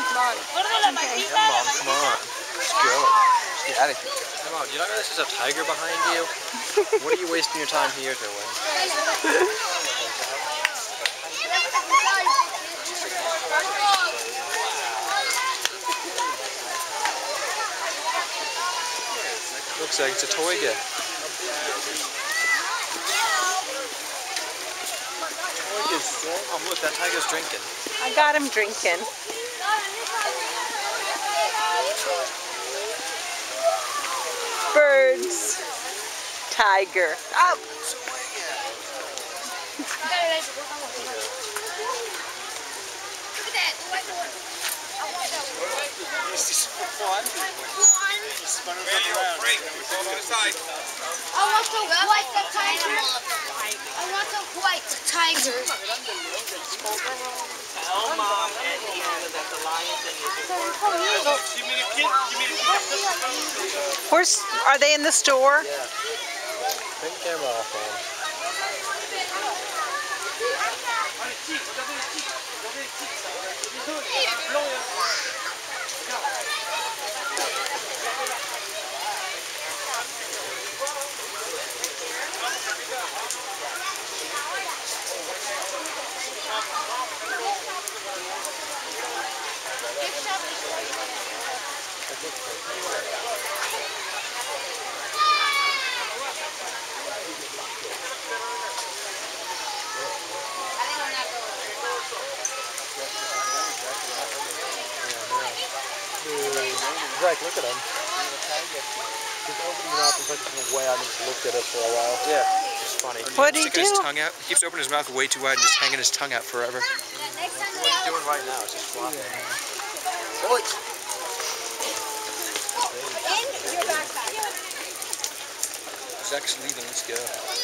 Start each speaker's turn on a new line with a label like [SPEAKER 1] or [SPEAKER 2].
[SPEAKER 1] come on.
[SPEAKER 2] Okay. Yeah, Mom, come on. Let's go. Let's get out of here. Hey, Mom, do you not know this is a tiger behind you? What are you wasting your time here doing? Looks like it's a toiga. Oh, look, that tiger's drinking.
[SPEAKER 1] I got him drinking. Birds. Tiger. Oh!
[SPEAKER 3] I want to white the tiger. I want to white the tiger.
[SPEAKER 4] Tell Mom and Deanna that the lion thing is
[SPEAKER 1] Where's, are they in the store?
[SPEAKER 2] Yeah. Turn the camera off, man. Zach, look at him. He's opening his mouth and pushing way out and just looked at us for a while. Yeah, it's funny.
[SPEAKER 1] What did he
[SPEAKER 2] Sticking
[SPEAKER 1] do?
[SPEAKER 2] his tongue out. He keeps opening his mouth way too wide and just hanging his tongue out forever. What he's doing right now is just flopping. Zach's leaving. Let's go.